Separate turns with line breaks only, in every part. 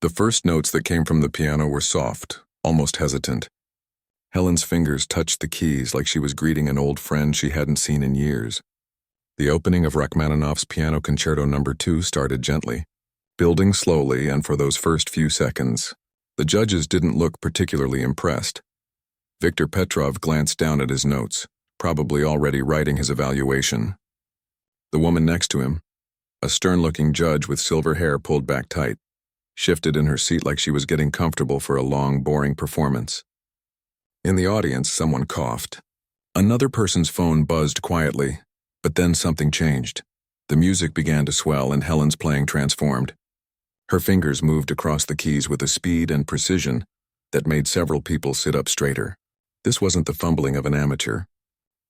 The first notes that came from the piano were soft, almost hesitant. Helen's fingers touched the keys like she was greeting an old friend she hadn't seen in years. The opening of Rachmaninoff's Piano Concerto No. 2 started gently, building slowly, and for those first few seconds, the judges didn't look particularly impressed. Viktor Petrov glanced down at his notes, probably already writing his evaluation. The woman next to him, a stern-looking judge with silver hair pulled back tight, shifted in her seat like she was getting comfortable for a long, boring performance. In the audience, someone coughed. Another person's phone buzzed quietly, but then something changed. The music began to swell and Helen's playing transformed. Her fingers moved across the keys with a speed and precision that made several people sit up straighter. This wasn't the fumbling of an amateur.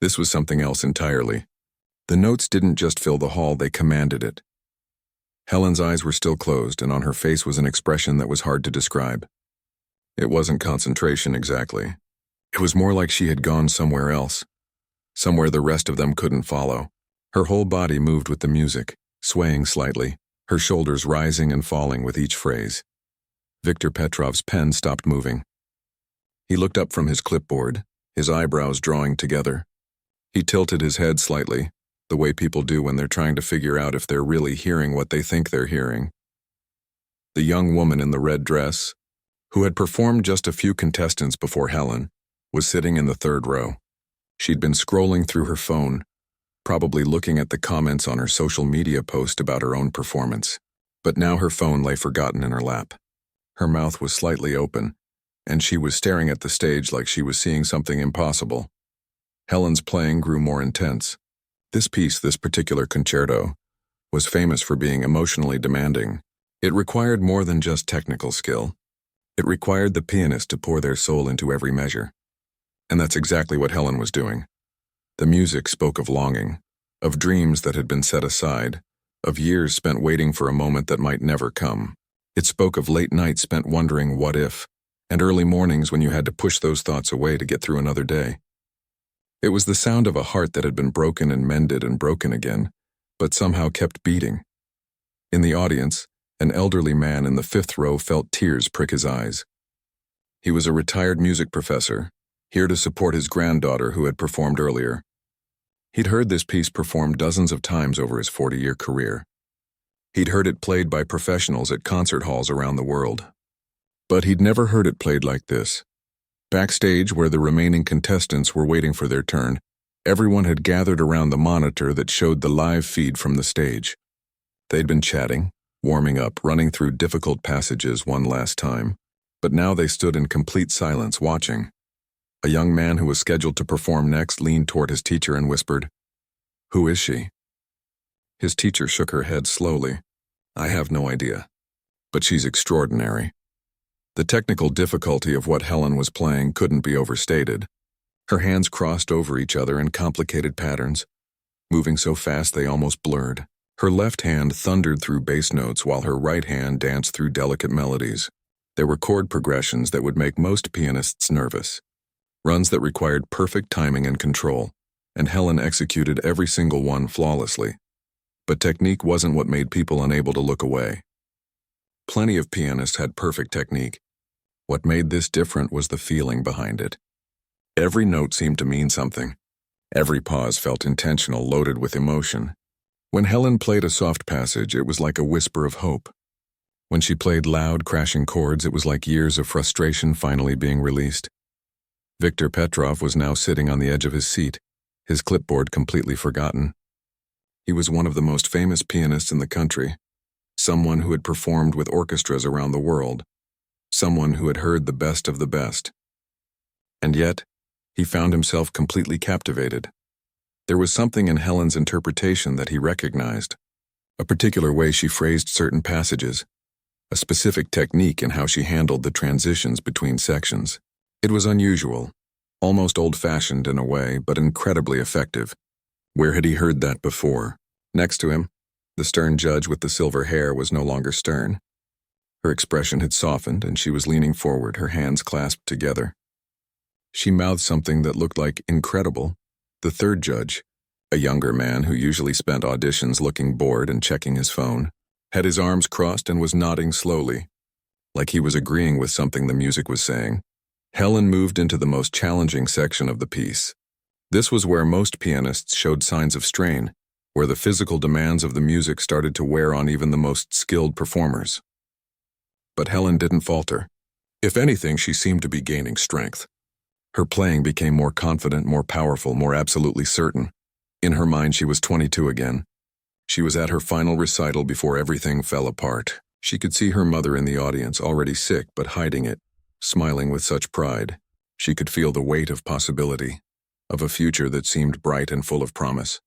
This was something else entirely. The notes didn't just fill the hall, they commanded it. Helen's eyes were still closed, and on her face was an expression that was hard to describe. It wasn't concentration exactly. It was more like she had gone somewhere else, somewhere the rest of them couldn't follow. Her whole body moved with the music, swaying slightly, her shoulders rising and falling with each phrase. Viktor Petrov's pen stopped moving. He looked up from his clipboard, his eyebrows drawing together. He tilted his head slightly, the way people do when they're trying to figure out if they're really hearing what they think they're hearing. The young woman in the red dress, who had performed just a few contestants before Helen, was sitting in the third row. She'd been scrolling through her phone, probably looking at the comments on her social media post about her own performance. But now her phone lay forgotten in her lap. Her mouth was slightly open, and she was staring at the stage like she was seeing something impossible. Helen's playing grew more intense. This piece, this particular concerto, was famous for being emotionally demanding. It required more than just technical skill. It required the pianist to pour their soul into every measure. And that's exactly what Helen was doing. The music spoke of longing, of dreams that had been set aside, of years spent waiting for a moment that might never come. It spoke of late nights spent wondering what if, and early mornings when you had to push those thoughts away to get through another day. It was the sound of a heart that had been broken and mended and broken again, but somehow kept beating. In the audience, an elderly man in the fifth row felt tears prick his eyes. He was a retired music professor, here to support his granddaughter who had performed earlier. He'd heard this piece performed dozens of times over his 40-year career. He'd heard it played by professionals at concert halls around the world. But he'd never heard it played like this. Backstage, where the remaining contestants were waiting for their turn, everyone had gathered around the monitor that showed the live feed from the stage. They'd been chatting, warming up, running through difficult passages one last time, but now they stood in complete silence watching. A young man who was scheduled to perform next leaned toward his teacher and whispered, "Who is she?" His teacher shook her head slowly. "I have no idea, but she's extraordinary." The technical difficulty of what Helen was playing couldn't be overstated. Her hands crossed over each other in complicated patterns, moving so fast they almost blurred. Her left hand thundered through bass notes while her right hand danced through delicate melodies. There were chord progressions that would make most pianists nervous, runs that required perfect timing and control, and Helen executed every single one flawlessly. But technique wasn't what made people unable to look away. Plenty of pianists had perfect technique. What made this different was the feeling behind it. Every note seemed to mean something. Every pause felt intentional, loaded with emotion. When Helen played a soft passage, it was like a whisper of hope. When she played loud, crashing chords, it was like years of frustration finally being released. Viktor Petrov was now sitting on the edge of his seat, his clipboard completely forgotten. He was one of the most famous pianists in the country, someone who had performed with orchestras around the world, someone who had heard the best of the best. And yet, he found himself completely captivated. There was something in Helen's interpretation that he recognized, a particular way she phrased certain passages, a specific technique in how she handled the transitions between sections. It was unusual, almost old-fashioned in a way, but incredibly effective. Where had he heard that before? Next to him, the stern judge with the silver hair was no longer stern. Her expression had softened, and she was leaning forward, her hands clasped together. She mouthed something that looked like incredible. The third judge, a younger man who usually spent auditions looking bored and checking his phone, had his arms crossed and was nodding slowly. like he was agreeing with something the music was saying. Helen moved into the most challenging section of the piece. This was where most pianists showed signs of strain, where the physical demands of the music started to wear on even the most skilled performers. But Helen didn't falter. If anything, she seemed to be gaining strength. Her playing became more confident, more powerful, more absolutely certain. In her mind, she was 22 again. She was at her final recital before everything fell apart. She could see her mother in the audience, already sick but hiding it, smiling with such pride. She could feel the weight of possibility, of a future that seemed bright and full of promise.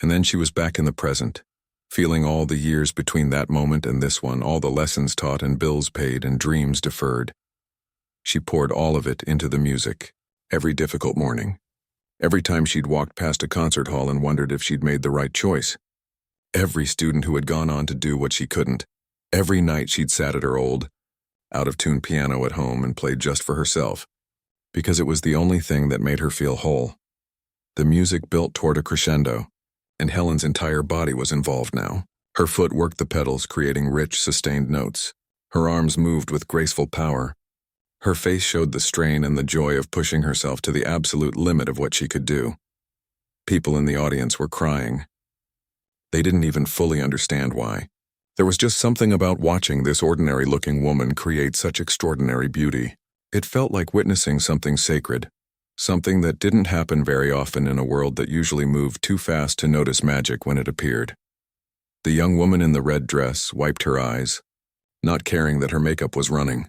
And then she was back in the present, feeling all the years between that moment and this one, all the lessons taught and bills paid and dreams deferred. She poured all of it into the music, every difficult morning, every time she'd walked past a concert hall and wondered if she'd made the right choice, every student who had gone on to do what she couldn't, every night she'd sat at her old, out-of-tune piano at home and played just for herself, because it was the only thing that made her feel whole. The music built toward a crescendo, and Helen's entire body was involved now. Her foot worked the pedals, creating rich, sustained notes. Her arms moved with graceful power. Her face showed the strain and the joy of pushing herself to the absolute limit of what she could do. People in the audience were crying. They didn't even fully understand why. There was just something about watching this ordinary-looking woman create such extraordinary beauty. It felt like witnessing something sacred, something that didn't happen very often in a world that usually moved too fast to notice magic when it appeared. The young woman in the red dress wiped her eyes, not caring that her makeup was running.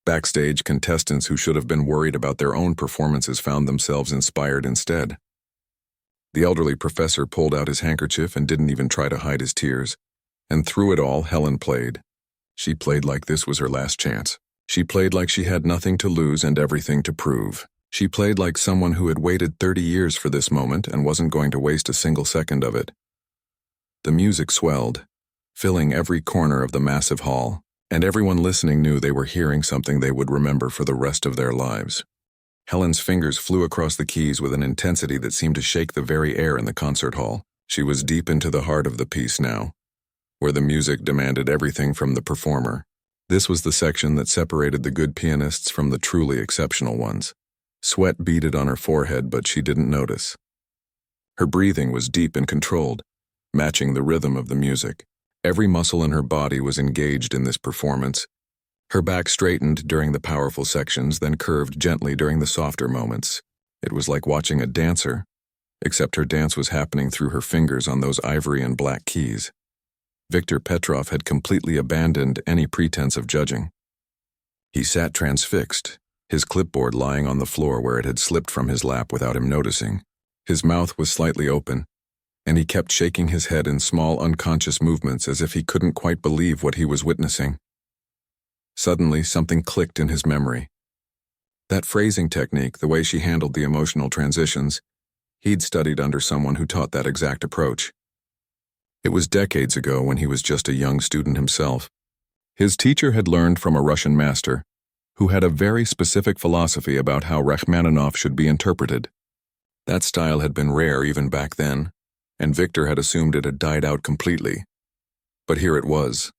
Backstage, contestants who should have been worried about their own performances found themselves inspired instead. The elderly professor pulled out his handkerchief and didn't even try to hide his tears. And through it all, Helen played. She played like this was her last chance. She played like she had nothing to lose and everything to prove. She played like someone who had waited 30 years for this moment and wasn't going to waste a single second of it. The music swelled, filling every corner of the massive hall, and everyone listening knew they were hearing something they would remember for the rest of their lives. Helen's fingers flew across the keys with an intensity that seemed to shake the very air in the concert hall. She was deep into the heart of the piece now, where the music demanded everything from the performer. This was the section that separated the good pianists from the truly exceptional ones. Sweat beaded on her forehead, but she didn't notice. Her breathing was deep and controlled, matching the rhythm of the music. Every muscle in her body was engaged in this performance. Her back straightened during the powerful sections, then curved gently during the softer moments. It was like watching a dancer, except her dance was happening through her fingers on those ivory and black keys. Viktor Petrov had completely abandoned any pretense of judging. He sat transfixed, his clipboard lying on the floor where it had slipped from his lap without him noticing. His mouth was slightly open, and he kept shaking his head in small unconscious movements as if he couldn't quite believe what he was witnessing. Suddenly, something clicked in his memory. That phrasing technique, the way she handled the emotional transitions, he'd studied under someone who taught that exact approach. It was decades ago when he was just a young student himself. His teacher had learned from a Russian master, who had a very specific philosophy about how Rachmaninoff should be interpreted. That style had been rare even back then, and Viktor had assumed it had died out completely. But here it was,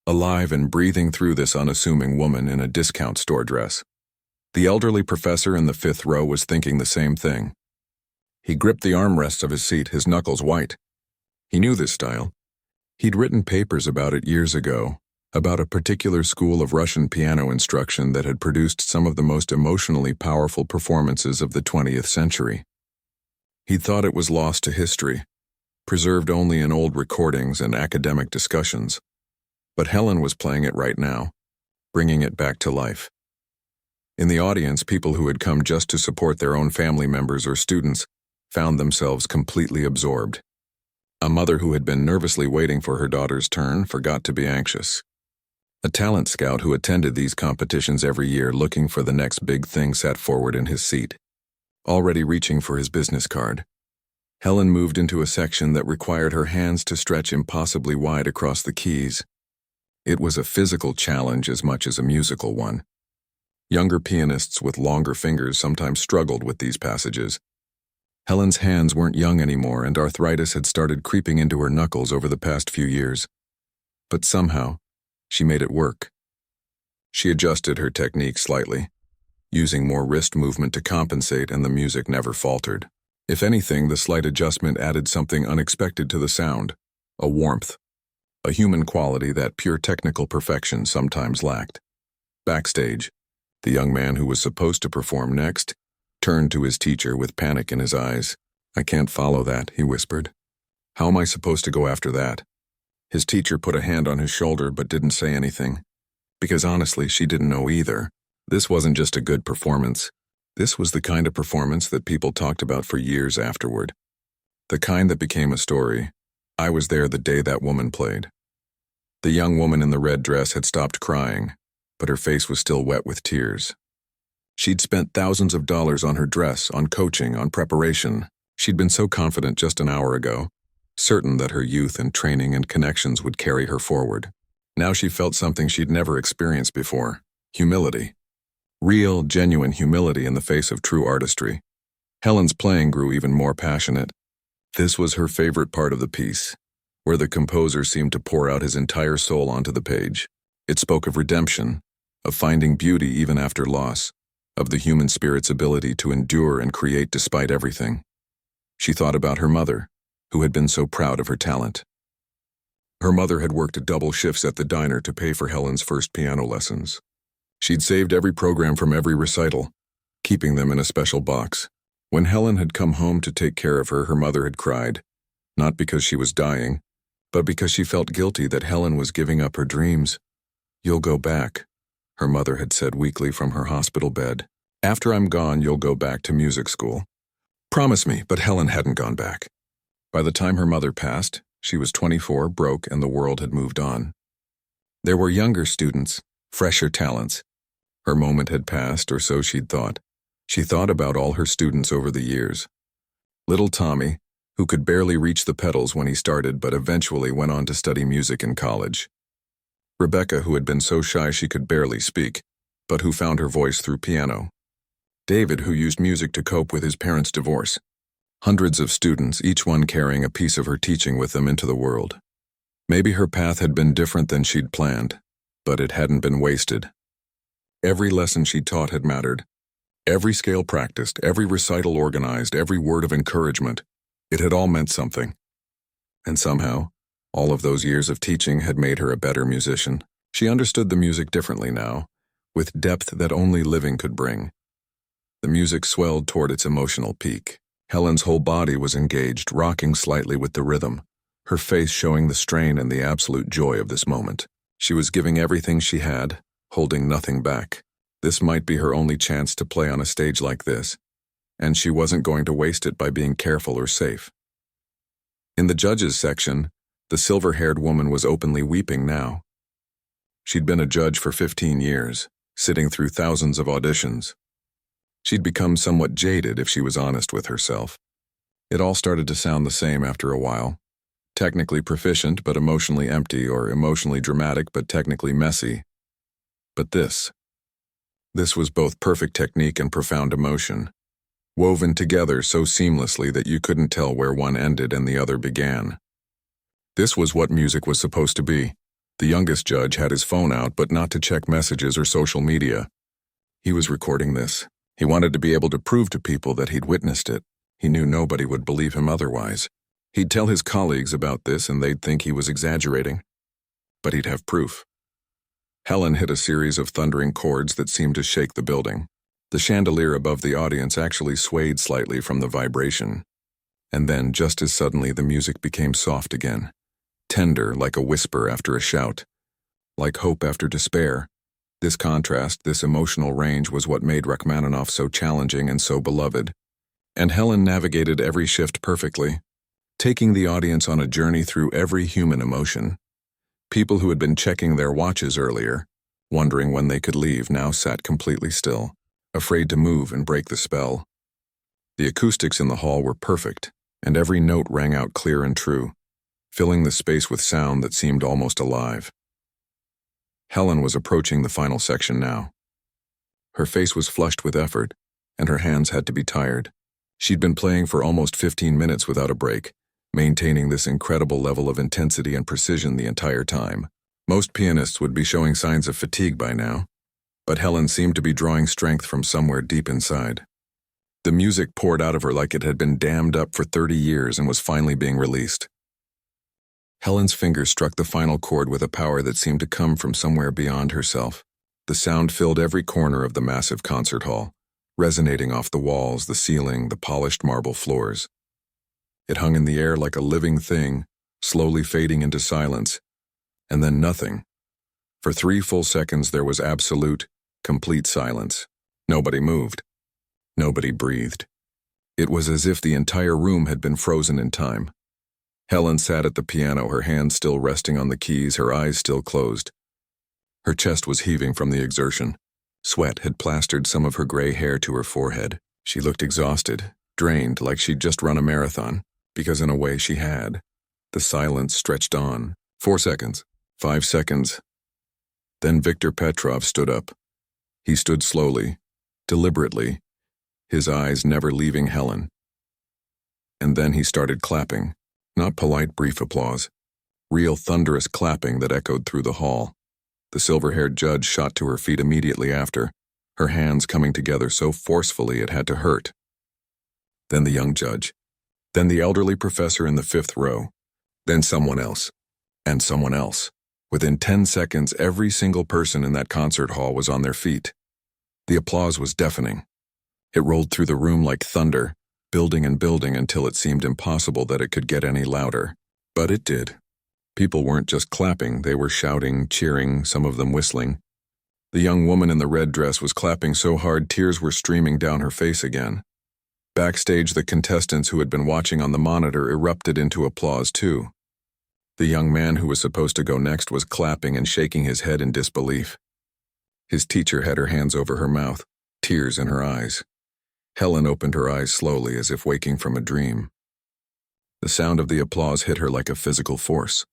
alive and breathing through this unassuming woman in a discount store dress. The elderly professor in the fifth row was thinking the same thing. He gripped the armrests of his seat, his knuckles white. He knew this style. He'd written papers about it years ago, about a particular school of Russian piano instruction that had produced some of the most emotionally powerful performances of the 20th century. He'd thought it was lost to history, preserved only in old recordings and academic discussions. But Helen was playing it right now, bringing it back to life. In the audience, people who had come just to support their own family members or students found themselves completely absorbed. A mother who had been nervously waiting for her daughter's turn forgot to be anxious. A talent scout who attended these competitions every year looking for the next big thing sat forward in his seat, already reaching for his business card. Helen moved into a section that required her hands to stretch impossibly wide across the keys. It was a physical challenge as much as a musical one. Younger pianists with longer fingers sometimes struggled with these passages. Helen's hands weren't young anymore, and arthritis had started creeping into her knuckles over the past few years. But somehow, she made it work. She adjusted her technique slightly, using more wrist movement to compensate, and the music never faltered. If anything, the slight adjustment added something unexpected to the sound, a warmth, a human quality that pure technical perfection sometimes lacked. Backstage, the young man who was supposed to perform next turned to his teacher with panic in his eyes. "I can't follow that," he whispered. "How am I supposed to go after that?" His teacher put a hand on his shoulder but didn't say anything, because honestly, she didn't know either. This wasn't just a good performance. This was the kind of performance that people talked about for years afterward. The kind that became a story. I was there the day that woman played. The young woman in the red dress had stopped crying, but her face was still wet with tears. She'd spent thousands of dollars on her dress, on coaching, on preparation. She'd been so confident just an hour ago, certain that her youth and training and connections would carry her forward. Now she felt something she'd never experienced before: humility. Real, genuine humility in the face of true artistry. Helen's playing grew even more passionate. This was her favorite part of the piece, where the composer seemed to pour out his entire soul onto the page. It spoke of redemption, of finding beauty even after loss, of the human spirit's ability to endure and create despite everything. She thought about her mother, who had been so proud of her talent. Her mother had worked double shifts at the diner to pay for Helen's first piano lessons. She'd saved every program from every recital, keeping them in a special box. When Helen had come home to take care of her, her mother had cried, not because she was dying, but because she felt guilty that Helen was giving up her dreams. "You'll go back," her mother had said weakly from her hospital bed. "After I'm gone, you'll go back to music school. Promise me." But Helen hadn't gone back. By the time her mother passed, she was 24, broke, and the world had moved on. There were younger students, fresher talents. Her moment had passed, or so she'd thought. She thought about all her students over the years. Little Tommy, who could barely reach the pedals when he started but eventually went on to study music in college. Rebecca, who had been so shy she could barely speak, but who found her voice through piano. David, who used music to cope with his parents' divorce. Hundreds of students, each one carrying a piece of her teaching with them into the world. Maybe her path had been different than she'd planned, but it hadn't been wasted. Every lesson she taught had mattered. Every scale practiced, every recital organized, every word of encouragement. It had all meant something. And somehow, all of those years of teaching had made her a better musician. She understood the music differently now, with depth that only living could bring. The music swelled toward its emotional peak. Helen's whole body was engaged, rocking slightly with the rhythm, her face showing the strain and the absolute joy of this moment. She was giving everything she had, holding nothing back. This might be her only chance to play on a stage like this, and she wasn't going to waste it by being careful or safe. In the judges section, the silver-haired woman was openly weeping now. She'd been a judge for 15 years, sitting through thousands of auditions. She'd become somewhat jaded if she was honest with herself. It all started to sound the same after a while. Technically proficient but emotionally empty, or emotionally dramatic but technically messy. But this was both perfect technique and profound emotion, woven together so seamlessly that you couldn't tell where one ended and the other began. This was what music was supposed to be. The youngest judge had his phone out, but not to check messages or social media. He was recording this. He wanted to be able to prove to people that he'd witnessed it. He knew nobody would believe him otherwise. He'd tell his colleagues about this and they'd think he was exaggerating. But he'd have proof. Helen hit a series of thundering chords that seemed to shake the building. The chandelier above the audience actually swayed slightly from the vibration. And then, just as suddenly, the music became soft again. Tender, like a whisper after a shout. Like hope after despair. This contrast, this emotional range was what made Rachmaninoff so challenging and so beloved. And Helen navigated every shift perfectly, taking the audience on a journey through every human emotion. People who had been checking their watches earlier, wondering when they could leave, now sat completely still, afraid to move and break the spell. The acoustics in the hall were perfect, and every note rang out clear and true, filling the space with sound that seemed almost alive. Helen was approaching the final section now. Her face was flushed with effort, and her hands had to be tired. She'd been playing for almost 15 minutes without a break, maintaining this incredible level of intensity and precision the entire time. Most pianists would be showing signs of fatigue by now, but Helen seemed to be drawing strength from somewhere deep inside. The music poured out of her like it had been dammed up for 30 years and was finally being released. Helen's fingers struck the final chord with a power that seemed to come from somewhere beyond herself. The sound filled every corner of the massive concert hall, resonating off the walls, the ceiling, the polished marble floors. It hung in the air like a living thing, slowly fading into silence, and then nothing. For 3 full seconds there was absolute, complete silence. Nobody moved. Nobody breathed. It was as if the entire room had been frozen in time. Helen sat at the piano, her hands still resting on the keys, her eyes still closed. Her chest was heaving from the exertion. Sweat had plastered some of her gray hair to her forehead. She looked exhausted, drained, like she'd just run a marathon, because in a way she had. The silence stretched on. 4 seconds. 5 seconds. Then Viktor Petrov stood up. He stood slowly, deliberately, his eyes never leaving Helen. And then he started clapping, not polite brief applause, real thunderous clapping that echoed through the hall. The silver-haired judge shot to her feet immediately after, her hands coming together so forcefully it had to hurt. Then the young judge. Then the elderly professor in the 5th row. Then someone else. And someone else. Within 10 seconds, every single person in that concert hall was on their feet. The applause was deafening. It rolled through the room like thunder, building and building until it seemed impossible that it could get any louder. But it did. People weren't just clapping, they were shouting, cheering, some of them whistling. The young woman in the red dress was clapping so hard tears were streaming down her face again. Backstage, the contestants who had been watching on the monitor erupted into applause too. The young man who was supposed to go next was clapping and shaking his head in disbelief. His teacher had her hands over her mouth, tears in her eyes. Helen opened her eyes slowly as if waking from a dream. The sound of the applause hit her like a physical force.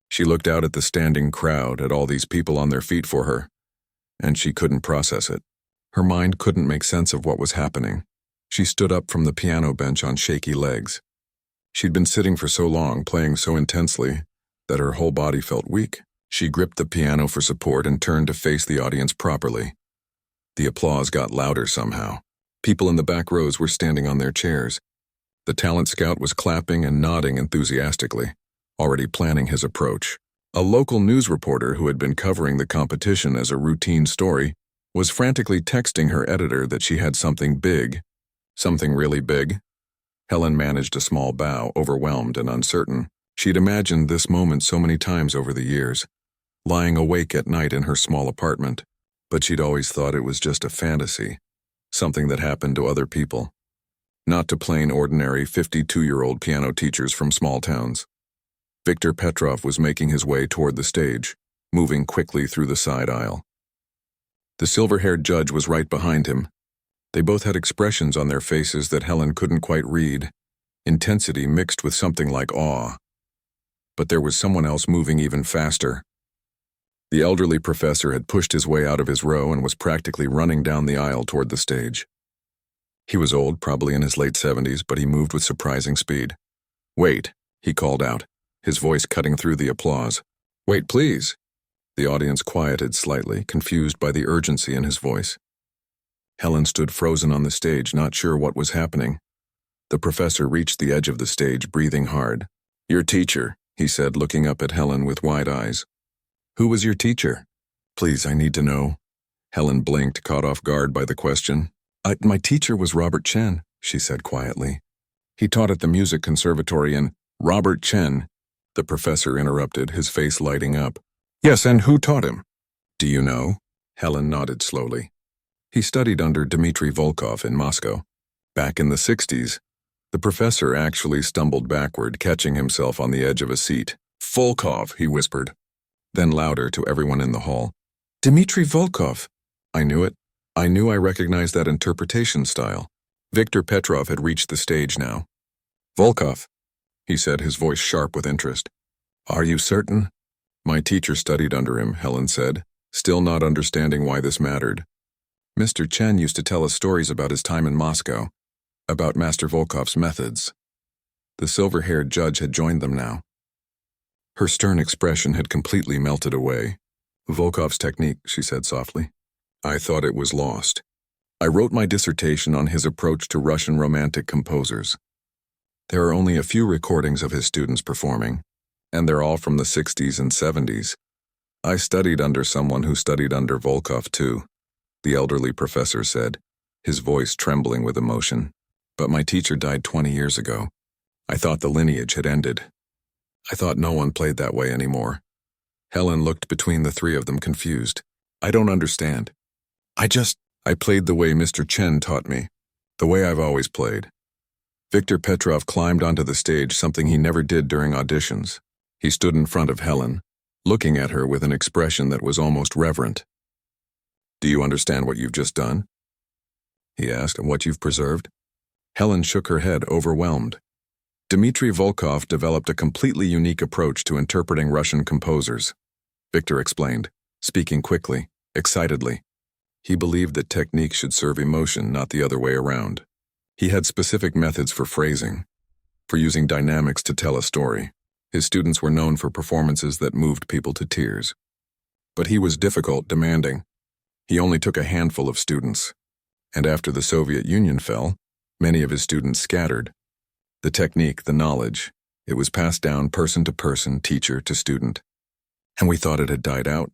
She looked out at the standing crowd, at all these people on their feet for her, and she couldn't process it. Her mind couldn't make sense of what was happening. She stood up from the piano bench on shaky legs. She'd been sitting for so long, playing so intensely, that her whole body felt weak. She gripped the piano for support and turned to face the audience properly. The applause got louder somehow. People in the back rows were standing on their chairs. The talent scout was clapping and nodding enthusiastically, already planning his approach. A local news reporter who had been covering the competition as a routine story was frantically texting her editor that she had something big, something really big. Helen managed a small bow, overwhelmed and uncertain. She'd imagined this moment so many times over the years, lying awake at night in her small apartment, but she'd always thought it was just a fantasy, something that happened to other people, not to plain ordinary 52-year-old piano teachers from small towns. Viktor Petrov was making his way toward the stage, moving quickly through the side aisle. The silver-haired judge was right behind him. They both had expressions on their faces that Helen couldn't quite read, intensity mixed with something like awe. But there was someone else moving even faster. The elderly professor had pushed his way out of his row and was practically running down the aisle toward the stage. He was old, probably in his late 70s, but he moved with surprising speed. "Wait," he called out, his voice cutting through the applause. "Wait, please." The audience quieted slightly, confused by the urgency in his voice. Helen stood frozen on the stage, not sure what was happening. The professor reached the edge of the stage, breathing hard. "Your teacher," he said, looking up at Helen with wide eyes. "Who was your teacher?" "Please, I need to know." Helen blinked, caught off guard by the question. My teacher was Robert Chen," she said quietly. "He taught at the music conservatory in—" "Robert Chen," the professor interrupted, his face lighting up. "Yes, and who taught him?" "Do you know?" Helen nodded slowly. "He studied under Dmitry Volkov in Moscow. Back in the 60s, the professor actually stumbled backward, catching himself on the edge of a seat. "Volkov," he whispered. Then louder to everyone in the hall. "Dmitry Volkov." I knew it. I knew I recognized that interpretation style. Viktor Petrov had reached the stage now. "Volkov," he said, his voice sharp with interest. "Are you certain?" "My teacher studied under him," Helen said, still not understanding why this mattered. "Mr. Chen used to tell us stories about his time in Moscow, about Master Volkov's methods." The silver-haired judge had joined them now. Her stern expression had completely melted away. "Volkov's technique," she said softly. I thought it was lost. I wrote my dissertation on his approach to Russian Romantic composers. There are only a few recordings of his students performing, and they're all from the 60s and 70s. I studied under someone who studied under Volkov too, the elderly professor said, his voice trembling with emotion. But my teacher died 20 years ago. I thought the lineage had ended. I thought no one played that way anymore. Helen looked between the three of them confused. I don't understand. I played the way Mr. Chen taught me, the way I've always played. Viktor Petrov climbed onto the stage, something he never did during auditions. He stood in front of Helen, looking at her with an expression that was almost reverent. Do you understand what you've just done? He asked, and what you've preserved? Helen shook her head, overwhelmed. Dmitry Volkov developed a completely unique approach to interpreting Russian composers. Viktor explained, speaking quickly, excitedly. He believed that technique should serve emotion, not the other way around. He had specific methods for phrasing, for using dynamics to tell a story. His students were known for performances that moved people to tears. But he was difficult, demanding. He only took a handful of students. And after the Soviet Union fell, many of his students scattered. The technique, the knowledge, it was passed down person to person, teacher to student. And we thought it had died out.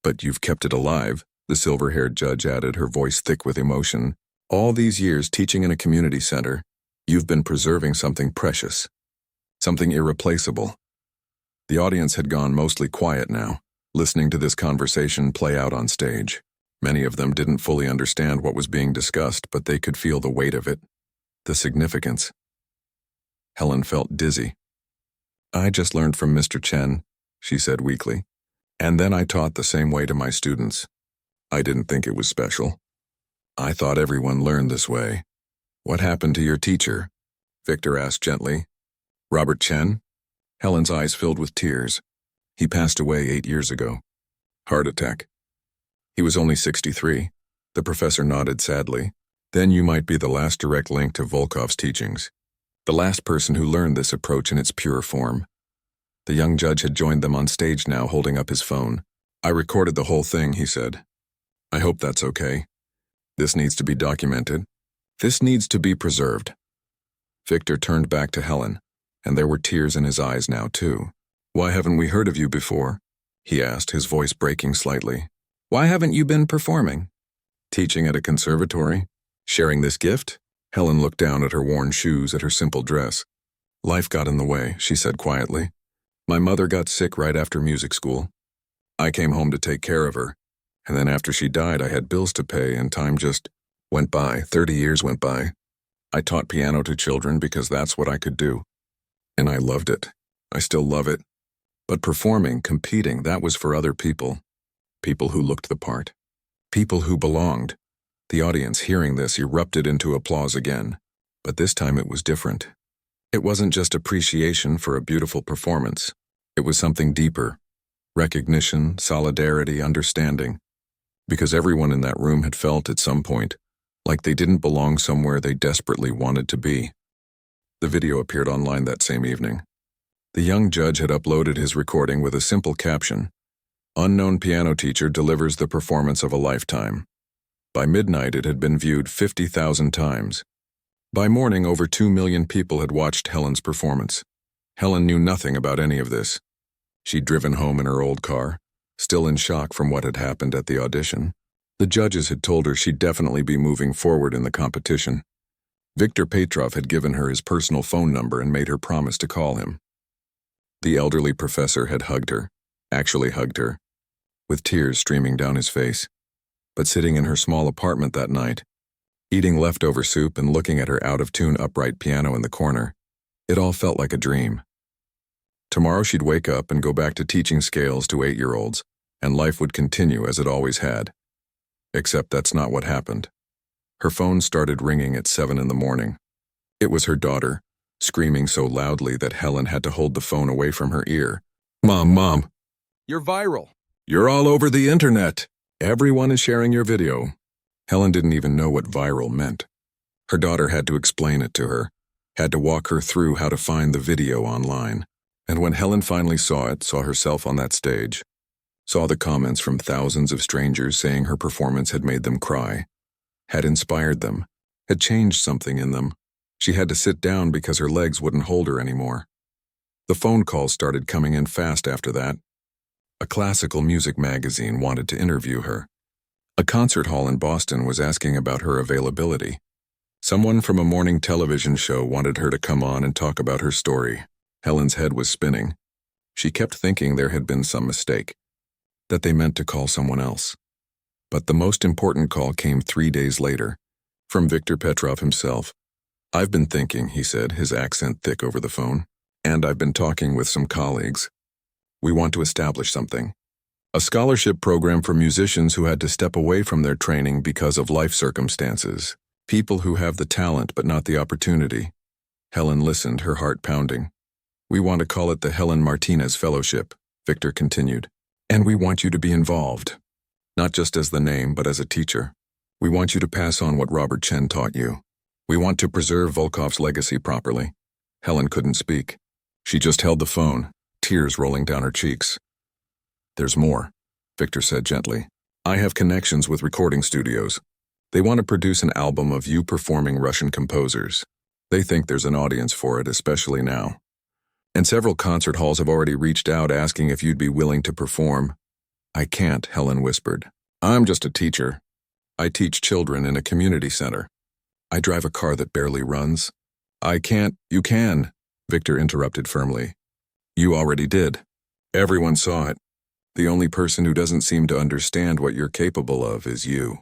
But you've kept it alive, the silver-haired judge added, her voice thick with emotion. All these years teaching in a community center, you've been preserving something precious, something irreplaceable. The audience had gone mostly quiet now, listening to this conversation play out on stage. Many of them didn't fully understand what was being discussed, but they could feel the weight of it, the significance. Helen felt dizzy. I just learned from Mr. Chen, she said weakly, and then I taught the same way to my students. I didn't think it was special. I thought everyone learned this way. What happened to your teacher? Viktor asked gently. Robert Chen? Helen's eyes filled with tears. He passed away 8 years ago. Heart attack. He was only 63. The professor nodded sadly. Then you might be the last direct link to Volkov's teachings. The last person who learned this approach in its pure form. The young judge had joined them on stage now, holding up his phone. I recorded the whole thing, he said. I hope that's okay. This needs to be documented. This needs to be preserved. Viktor turned back to Helen, and there were tears in his eyes now, too. Why haven't we heard of you before? He asked, his voice breaking slightly. Why haven't you been performing? Teaching at a conservatory? Sharing this gift? Helen looked down at her worn shoes, at her simple dress. Life got in the way, she said quietly. My mother got sick right after music school. I came home to take care of her, and then after she died I had bills to pay and time just went by. 30 years went by. I taught piano to children because that's what I could do. And I loved it. I still love it. But performing, competing, that was for other people. People who looked the part. People who belonged. The audience, hearing this, erupted into applause again. But this time it was different. It wasn't just appreciation for a beautiful performance. It was something deeper. Recognition, solidarity, understanding. Because everyone in that room had felt at some point like they didn't belong somewhere they desperately wanted to be. The video appeared online that same evening. The young judge had uploaded his recording with a simple caption. Unknown piano teacher delivers the performance of a lifetime. By midnight, it had been viewed 50,000 times. By morning, over 2 million people had watched Helen's performance. Helen knew nothing about any of this. She'd driven home in her old car, still in shock from what had happened at the audition. The judges had told her she'd definitely be moving forward in the competition. Viktor Petrov had given her his personal phone number and made her promise to call him. The elderly professor had hugged her, actually hugged her, with tears streaming down his face. But sitting in her small apartment that night, eating leftover soup and looking at her out-of-tune upright piano in the corner, it all felt like a dream. Tomorrow she'd wake up and go back to teaching scales to 8-year-olds, and life would continue as it always had. Except that's not what happened. Her phone started ringing at 7 in the morning. It was her daughter, screaming so loudly that Helen had to hold the phone away from her ear. Mom. You're viral. You're all over the internet. Everyone is sharing your video. Helen didn't even know what viral meant. Her daughter had to explain it to her, had to walk her through how to find the video online. And when Helen finally saw it, saw herself on that stage, saw the comments from thousands of strangers saying her performance had made them cry, had inspired them, had changed something in them. She had to sit down because her legs wouldn't hold her anymore. The phone calls started coming in fast after that. A classical music magazine wanted to interview her. A concert hall in Boston was asking about her availability. Someone from a morning television show wanted her to come on and talk about her story. Helen's head was spinning. She kept thinking there had been some mistake, that they meant to call someone else. But the most important call came 3 days later, from Viktor Petrov himself. "I've been thinking," he said, his accent thick over the phone, "and I've been talking with some colleagues. We want to establish something. A scholarship program for musicians who had to step away from their training because of life circumstances. People who have the talent but not the opportunity." Helen listened, her heart pounding. "We want to call it the Helen Martinez Fellowship," Victor continued. "And we want you to be involved. Not just as the name, but as a teacher. We want you to pass on what Robert Chen taught you. We want to preserve Volkov's legacy properly." Helen couldn't speak. She just held the phone, tears rolling down her cheeks. "There's more," Victor said gently. "I have connections with recording studios. They want to produce an album of you performing Russian composers. They think there's an audience for it, especially now. And several concert halls have already reached out asking if you'd be willing to perform." "I can't," Helen whispered. "I'm just a teacher. I teach children in a community center. I drive a car that barely runs." "I can't." "You can," Victor interrupted firmly. "You already did. Everyone saw it. The only person who doesn't seem to understand what you're capable of is you."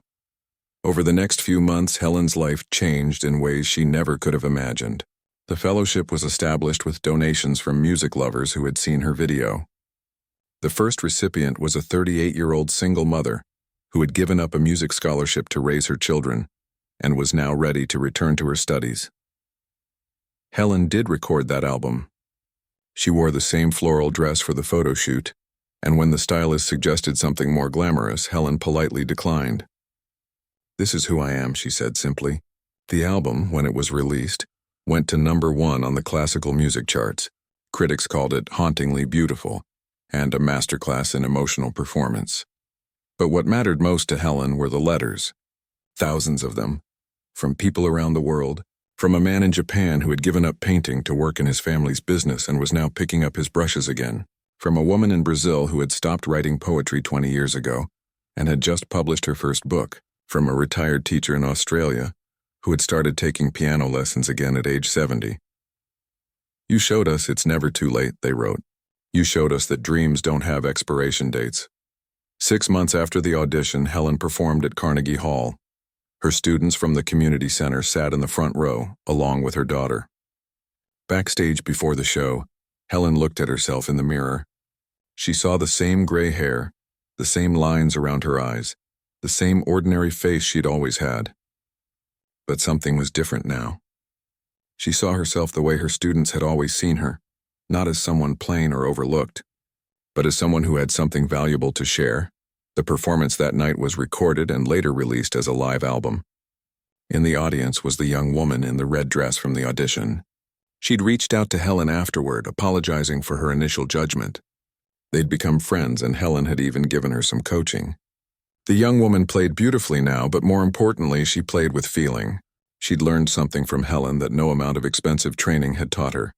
Over the next few months, Helen's life changed in ways she never could have imagined. The fellowship was established with donations from music lovers who had seen her video. The first recipient was a 38-year-old single mother who had given up a music scholarship to raise her children and was now ready to return to her studies. Helen did record that album. She wore the same floral dress for the photo shoot, and when the stylist suggested something more glamorous, Helen politely declined. "This is who I am," she said simply. The album, when it was released, went to #1 on the classical music charts. Critics called it hauntingly beautiful and a masterclass in emotional performance. But what mattered most to Helen were the letters. Thousands of them, from people around the world, from a man in Japan who had given up painting to work in his family's business and was now picking up his brushes again, from a woman in Brazil who had stopped writing poetry 20 years ago and had just published her first book, from a retired teacher in Australia who had started taking piano lessons again at age 70. "You showed us it's never too late," they wrote. "You showed us that dreams don't have expiration dates." 6 months after the audition, Helen performed at Carnegie Hall. Her students from the community center sat in the front row, along with her daughter. Backstage before the show, Helen looked at herself in the mirror. She saw the same gray hair, the same lines around her eyes, the same ordinary face she'd always had. But something was different now. She saw herself the way her students had always seen her, not as someone plain or overlooked, but as someone who had something valuable to share. The performance that night was recorded and later released as a live album. In the audience was the young woman in the red dress from the audition. She'd reached out to Helen afterward, apologizing for her initial judgment. They'd become friends, and Helen had even given her some coaching. The young woman played beautifully now, but more importantly, she played with feeling. She'd learned something from Helen that no amount of expensive training had taught her.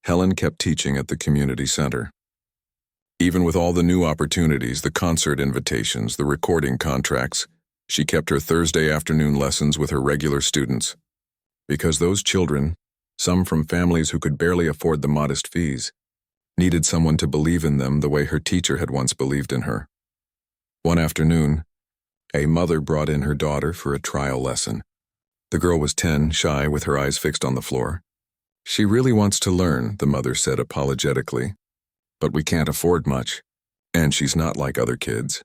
Helen kept teaching at the community center. Even with all the new opportunities, the concert invitations, the recording contracts, she kept her Thursday afternoon lessons with her regular students. Because those children, some from families who could barely afford the modest fees, needed someone to believe in them the way her teacher had once believed in her. One afternoon, a mother brought in her daughter for a trial lesson. The girl was 10, shy, with her eyes fixed on the floor. "She really wants to learn," the mother said apologetically. "But we can't afford much. And she's not like other kids.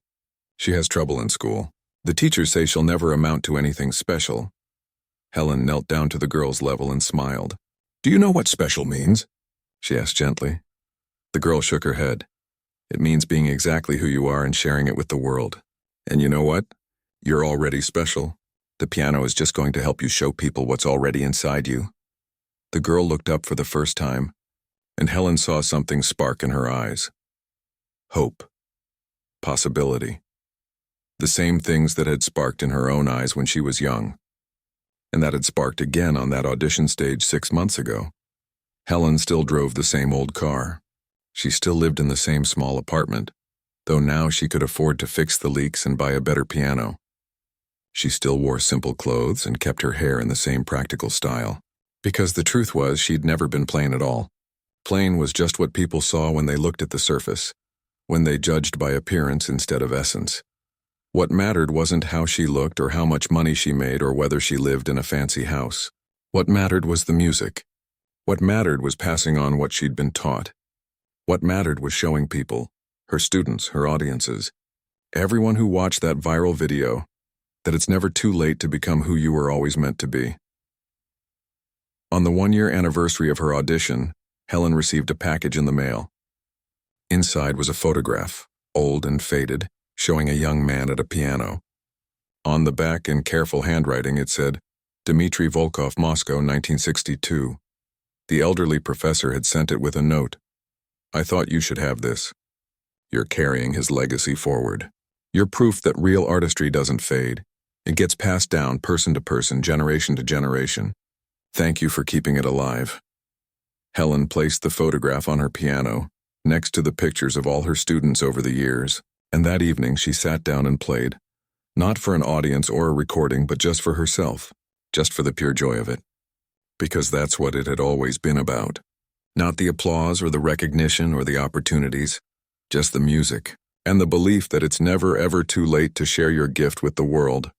She has trouble in school. The teachers say she'll never amount to anything special." Helen knelt down to the girl's level and smiled. "Do you know what special means?" she asked gently. The girl shook her head. "It means being exactly who you are and sharing it with the world. And you know what? You're already special. The piano is just going to help you show people what's already inside you." The girl looked up for the first time, and Helen saw something spark in her eyes. Hope. possibility. The same things that had sparked in her own eyes when she was young, and that had sparked again on that audition stage 6 months ago. Helen still drove the same old car. She still lived in the same small apartment, though now she could afford to fix the leaks and buy a better piano. She still wore simple clothes and kept her hair in the same practical style, because the truth was she'd never been plain at all. Plain was just what people saw when they looked at the surface, when they judged by appearance instead of essence. What mattered wasn't how she looked or how much money she made or whether she lived in a fancy house. What mattered was the music. What mattered was passing on what she'd been taught. What mattered was showing people, her students, her audiences, everyone who watched that viral video, that it's never too late to become who you were always meant to be. On the 1-year anniversary of her audition, Helen received a package in the mail. Inside was a photograph, old and faded, showing a young man at a piano. On the back, in careful handwriting, it said, Dmitry Volkov, Moscow, 1962. The elderly professor had sent it with a note. I thought you should have this. You're carrying his legacy forward. You're proof that real artistry doesn't fade. It gets passed down person to person, generation to generation. Thank you for keeping it alive. Helen placed the photograph on her piano, next to the pictures of all her students over the years, and that evening she sat down and played, not for an audience or a recording, but just for herself, just for the pure joy of it. Because that's what it had always been about. Not the applause or the recognition or the opportunities, just the music, and the belief that it's never ever too late to share your gift with the world.